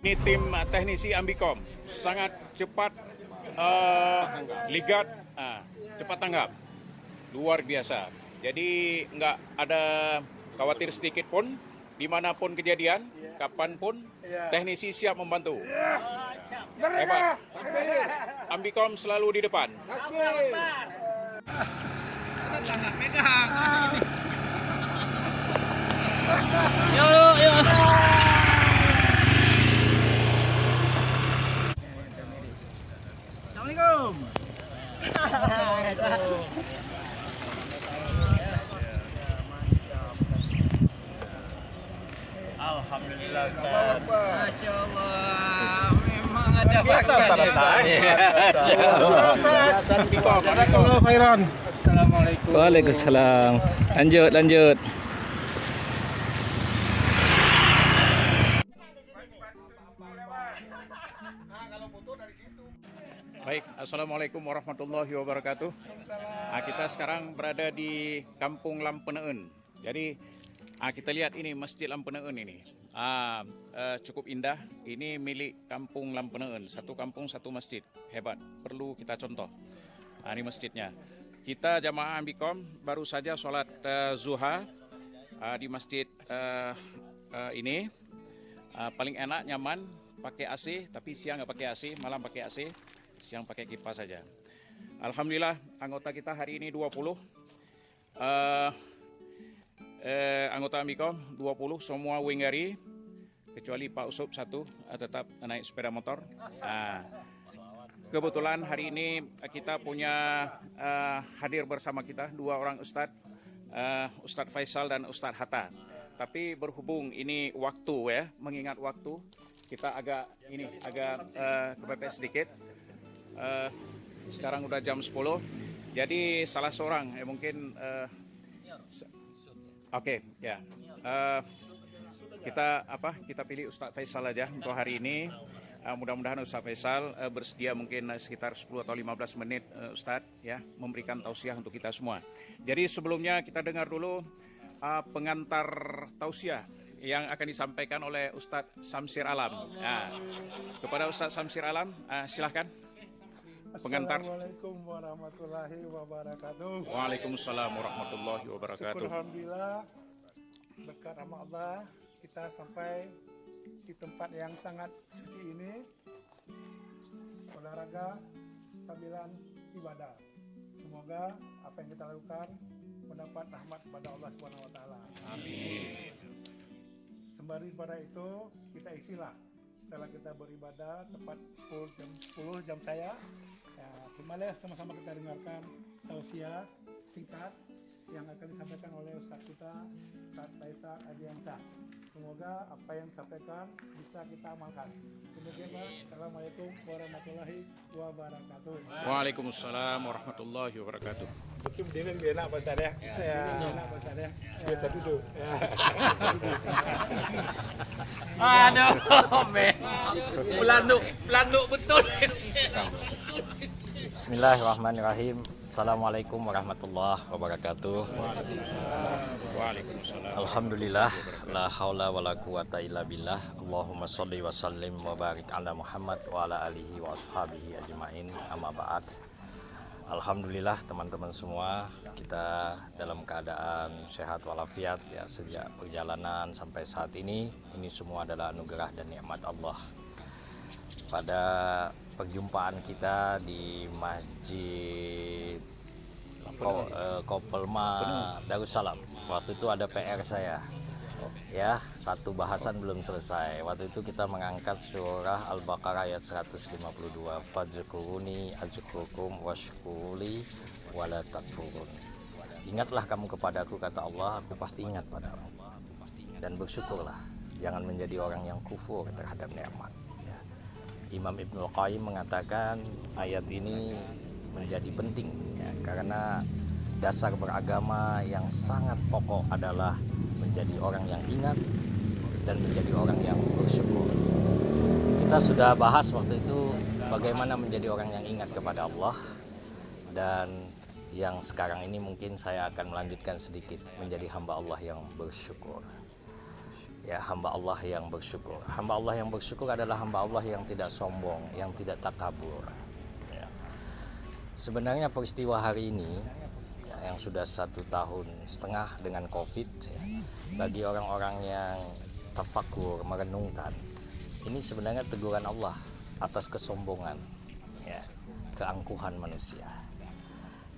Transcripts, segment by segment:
Ini tim teknisi Ambikom sangat cepat, ligat, cepat tanggap, luar biasa. Jadi nggak ada khawatir sedikit pun, dimanapun kejadian, kapanpun, teknisi siap membantu. Hebat. Ambikom selalu di depan. Yuk, yuk. Assalamualaikum. Alhamdulillah Ustaz. Masya Allah. Memang ada Khairan. Assalamualaikum. Waalaikumsalam. Lanjut. Baik, Assalamualaikum warahmatullahi wabarakatuh. Kita sekarang berada di Kampung Lampeneun. Jadi kita lihat ini Masjid Lampeneun ini. Cukup indah. Ini milik Kampung Lampeneun. Satu kampung, satu masjid. Hebat. Perlu kita contoh. Ini masjidnya. Kita jamaah Ambikom baru saja sholat zuha di masjid ini. Paling enak, nyaman, pakai AC. Tapi siang nggak pakai AC, malam pakai AC. Siang pakai kipas saja. Alhamdulillah anggota kita hari ini 20. Anggota Ambikom 20 semua Wingari kecuali Pak Usop satu tetap naik sepeda motor. Kebetulan hari ini kita punya hadir bersama kita dua orang Ustadz, Ustadz Faisal dan Ustadz Hatta. Tapi berhubung ini waktu ya, mengingat waktu kita agak kepepet sedikit. Sekarang udah jam 10. Jadi salah seorang mungkin kita pilih Ustadz Faisal aja untuk hari ini. Mudah-mudahan Ustadz Faisal bersedia mungkin sekitar 10 atau 15 menit Ustadz ya memberikan tausiah untuk kita semua. Jadi sebelumnya kita dengar dulu pengantar tausiah yang akan disampaikan oleh Ustadz Samsir Alam. Kepada Ustadz Samsir Alam, silahkan. Pengantar. Assalamualaikum warahmatullahi wabarakatuh. Waalaikumsalam warahmatullahi wabarakatuh. Syukur alhamdulillah berkat rahmat Allah kita sampai di tempat yang sangat suci ini, olahraga sambilan ibadah. Semoga apa yang kita lakukan mendapat rahmat kepada Allah Subhanahu wa taala. Amin. Sembari pada itu kita isilah setelah kita beribadah tepat pukul jam 10 jam saya. Ya, kembali sama-sama kita dengarkan tausiah singkat yang akan disampaikan oleh Ustaz kita, Ustaz Faisal Adiansyah. Semoga apa yang disampaikan bisa kita amalkan. Demikian, Assalamualaikum warahmatullahi wabarakatuh. Waalaikumsalam warahmatullahi wabarakatuh. Betul dengan enak Pak Ustaz ya. Enak Pak Ustaz ya. Biasa duduk. Aduh, pelanduk betul. Bismillahirrahmanirrahim. Assalamualaikum warahmatullahi wabarakatuh. Waalaikumsalam. Alhamdulillah, la haula wala quwata illa billah. Allahumma sholli wa sallim wa barik ala Muhammad wa ala alihi wa ashabihi ajmain. Amma ba'd. Alhamdulillah teman-teman semua, kita dalam keadaan sehat walafiat ya sejak perjalanan sampai saat ini semua adalah anugerah dan nikmat Allah. Pada perjumpaan kita di Masjid Kopelma Darussalam, waktu itu ada PR saya ya, satu bahasan belum selesai. Waktu itu kita mengangkat surah Al-Baqarah ayat 152, fadzkuruni azkurkum washkuri wala takfurun. Ingatlah kamu kepadaku, kata Allah, aku pasti ingat padamu, dan bersyukurlah, jangan menjadi orang yang kufur terhadap nikmat ya. Imam Ibnul Qayyim mengatakan ayat ini menjadi penting ya, karena dasar beragama yang sangat pokok adalah menjadi orang yang ingat dan menjadi orang yang bersyukur. Kita sudah bahas waktu itu bagaimana menjadi orang yang ingat kepada Allah, dan yang sekarang ini mungkin saya akan melanjutkan sedikit menjadi hamba Allah yang bersyukur. ya hamba Allah yang bersyukur. Hamba Allah yang bersyukur adalah hamba Allah yang tidak sombong, yang tidak takabur. Ya. Sebenarnya peristiwa hari ini ya, yang sudah 1,5 tahun dengan COVID, ya, bagi orang-orang yang tafakur, merenungkan, ini sebenarnya teguran Allah atas kesombongan, ya, keangkuhan manusia.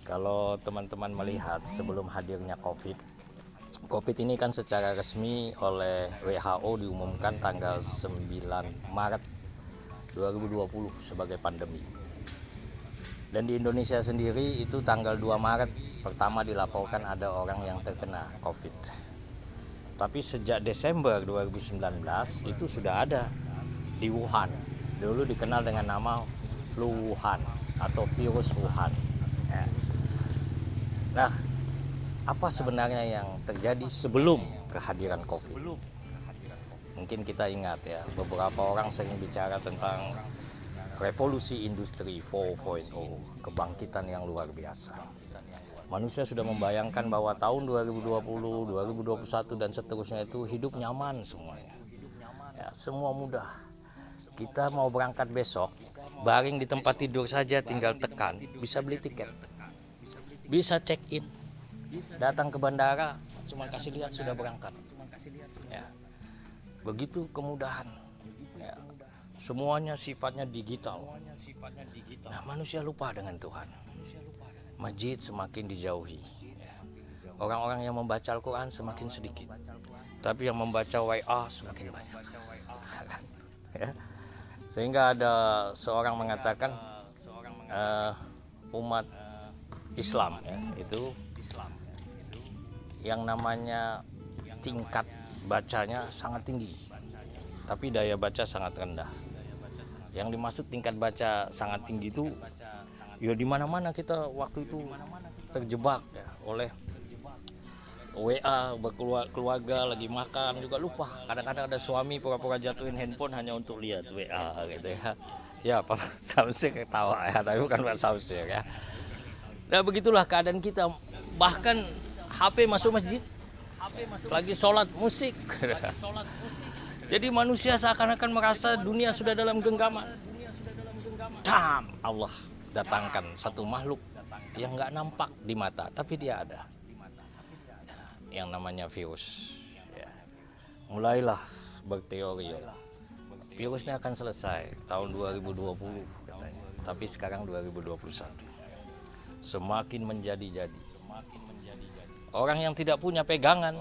Kalau teman-teman melihat sebelum hadirnya COVID ini kan secara resmi oleh WHO diumumkan tanggal 9 Maret 2020 sebagai pandemi. Dan di Indonesia sendiri itu tanggal 2 Maret pertama dilaporkan ada orang yang terkena COVID. Tapi sejak Desember 2019 itu sudah ada di Wuhan. Dulu dikenal dengan nama flu Wuhan atau virus Wuhan. Ya. Nah, apa sebenarnya yang terjadi sebelum kehadiran COVID? Mungkin kita ingat ya, beberapa orang sering bicara tentang revolusi industri 4.0, kebangkitan yang luar biasa. Manusia sudah membayangkan bahwa tahun 2020, 2021 dan seterusnya itu hidup nyaman semuanya. Ya, semua mudah. Kita mau berangkat besok, baring di tempat tidur saja tinggal tekan, bisa beli tiket. Bisa check in. Datang ke bandara, cuma kasih lihat sudah berangkat. Ya. Begitu kemudahan. Ya. Semuanya sifatnya digital. Nah, manusia lupa dengan Tuhan. Masjid semakin dijauhi. Ya. Orang-orang yang membaca Al-Quran semakin sedikit. Tapi yang membaca WA semakin banyak. Ya. Sehingga ada seorang mengatakan umat Islam ya, itu yang namanya tingkat bacanya sangat tinggi, tapi daya baca sangat rendah. Yang dimaksud tingkat baca sangat tinggi itu, ya di mana-mana kita waktu itu terjebak ya, oleh WA, berkeluarga lagi makan juga lupa. Kadang-kadang ada suami pura-pura jatuhin handphone hanya untuk lihat WA gitu ya. Ya Pak Samsir ketawa ya, tapi bukan Pak Samsir ya. Nah begitulah keadaan kita. Bahkan HP masuk masjid, lagi sholat musik. Jadi manusia seakan-akan merasa dunia sudah dalam genggaman. Dam, Allah datangkan satu makhluk yang nggak nampak di mata, tapi dia ada. Yang namanya virus. Ya. Mulailah berteori, virusnya akan selesai tahun 2020 katanya. Tapi sekarang 2021. Semakin menjadi-jadi. Orang yang tidak punya pegangan,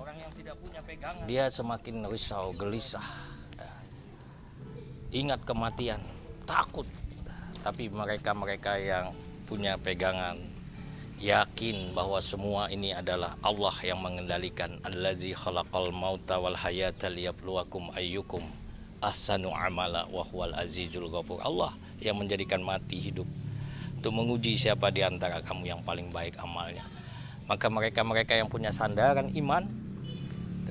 dia semakin risau, gelisah, ingat kematian, takut. Tapi mereka yang punya pegangan, yakin bahwa semua ini adalah Allah yang mengendalikan. Allazi khalaqal mauta wal hayata liyabluwakum ayyukum ahsanu amala wa huwal azizul ghafur. Allah yang menjadikan mati hidup untuk menguji siapa di antara kamu yang paling baik amalnya. Maka mereka yang punya sandaran iman,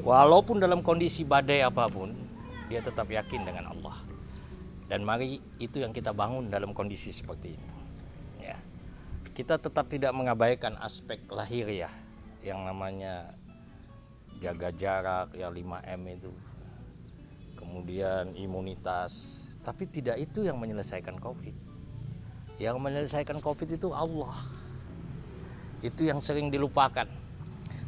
walaupun dalam kondisi badai apapun, dia tetap yakin dengan Allah. Dan mari itu yang kita bangun dalam kondisi seperti ini. Ya. Kita tetap tidak mengabaikan aspek lahiriah yang namanya jaga jarak ya 5M itu. Kemudian imunitas, tapi tidak itu yang menyelesaikan COVID. Yang menyelesaikan COVID itu Allah. Itu yang sering dilupakan.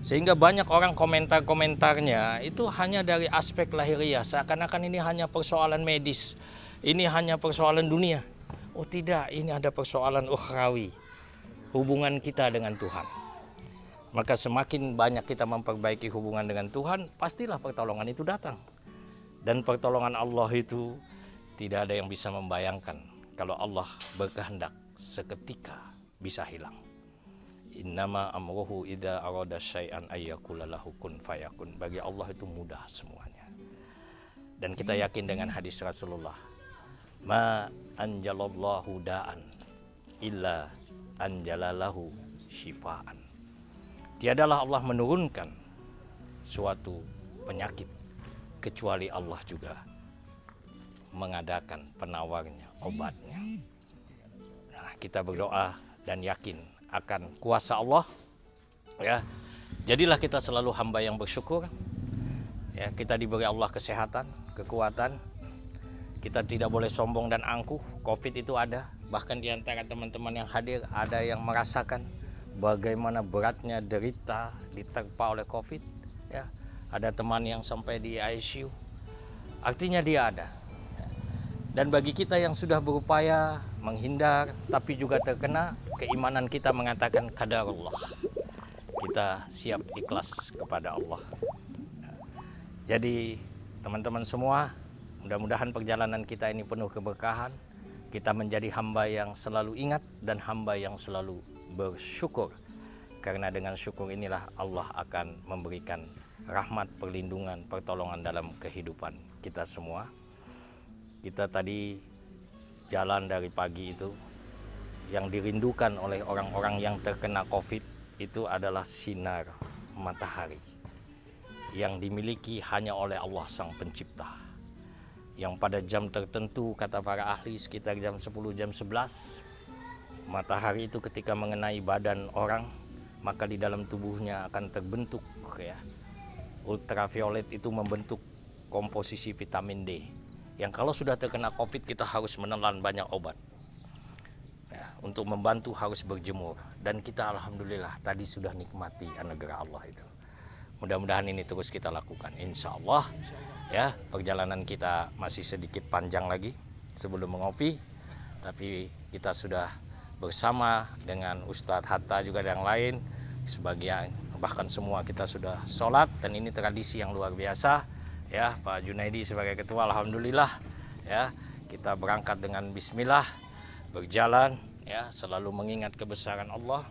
Sehingga banyak orang komentar-komentarnya itu hanya dari aspek lahiriah, seakan-akan ini hanya persoalan medis, ini hanya persoalan dunia. Oh tidak, ini ada persoalan ukhrawi, hubungan kita dengan Tuhan. Maka semakin banyak kita memperbaiki hubungan dengan Tuhan, pastilah pertolongan itu datang. Dan pertolongan Allah itu tidak ada yang bisa membayangkan kalau Allah berkehendak seketika bisa hilang. Innama amruhu idza arada syai'an ayyakula lahu kun fayakun. Bagi Allah itu mudah semuanya. Dan kita yakin dengan hadis Rasulullah, ma anjalallahu da'an illa anjalalahu syifaan. Tiadalah Allah menurunkan suatu penyakit kecuali Allah juga mengadakan penawarnya, obatnya. Nah, kita berdoa dan yakin akan kuasa Allah ya. Jadilah kita selalu hamba yang bersyukur Ya, kita diberi Allah kesehatan, kekuatan. Kita tidak boleh sombong dan angkuh. Covid itu ada. Bahkan di antara teman-teman yang hadir ada yang merasakan bagaimana beratnya derita diterpa oleh Covid. Ya, ada teman yang sampai di ICU. Artinya dia ada. Dan bagi kita yang sudah berupaya menghindar tapi juga terkena, keimanan kita mengatakan qadarullah. Kita siap ikhlas kepada Allah. Jadi teman-teman semua, mudah-mudahan perjalanan kita ini penuh keberkahan. Kita menjadi hamba yang selalu ingat dan hamba yang selalu bersyukur. Karena dengan syukur inilah Allah akan memberikan rahmat, perlindungan, pertolongan dalam kehidupan kita semua. Kita tadi jalan dari pagi itu, yang dirindukan oleh orang-orang yang terkena Covid itu adalah sinar matahari yang dimiliki hanya oleh Allah Sang Pencipta, yang pada jam tertentu kata para ahli sekitar jam 10, jam 11, matahari itu ketika mengenai badan orang maka di dalam tubuhnya akan terbentuk ya, ultraviolet itu membentuk komposisi vitamin D yang kalau sudah terkena Covid kita harus menelan banyak obat ya, untuk membantu harus berjemur, dan kita alhamdulillah tadi sudah nikmati anugerah Allah itu. Mudah-mudahan ini terus kita lakukan, insya Allah ya. Perjalanan kita masih sedikit panjang lagi sebelum mengopi, tapi kita sudah bersama dengan Ustadz Hatta juga yang lain, sebagian bahkan semua kita sudah sholat, dan ini tradisi yang luar biasa ya. Pak Junaidi sebagai ketua, alhamdulillah ya, kita berangkat dengan bismillah, berjalan ya, selalu mengingat kebesaran Allah,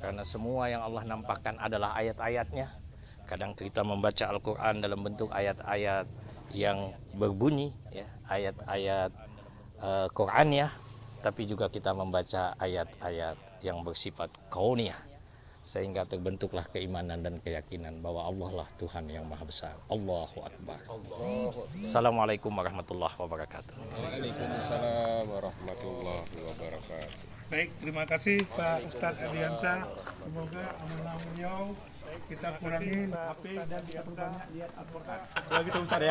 karena semua yang Allah nampakkan adalah ayat-ayatnya. Kadang kita membaca Al-Quran dalam bentuk ayat-ayat yang berbunyi ya, ayat-ayat Quraniyah, tapi juga kita membaca ayat-ayat yang bersifat kauniyah, sehingga terbentuklah keimanan dan keyakinan bahwa Allah lah Tuhan yang Maha Besar. Allahu Akbar. Assalamualaikum warahmatullahi wabarakatuh. Waalaikumsalam warahmatullahi wabarakatuh. Baik, terima kasih Pak Ustadz Adiansa. Semoga amanah beliau kita kurangin HP dan kita banyak lihat Al-Quran. Kalau gitu Ustadz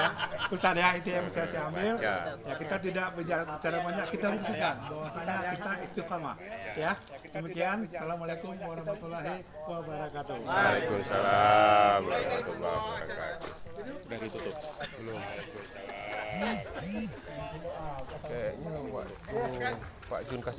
ya, itu yang saya ambil. Ya, kita tidak bicara banyak, kita buktikan bahwasanya kita istiqamah. Ya, demikian. Assalamualaikum warahmatullahi wabarakatuh. Waalaikumsalam warahmatullahi wabarakatuh. Udah ditutup belum? Kayaknya Pak Jun kasih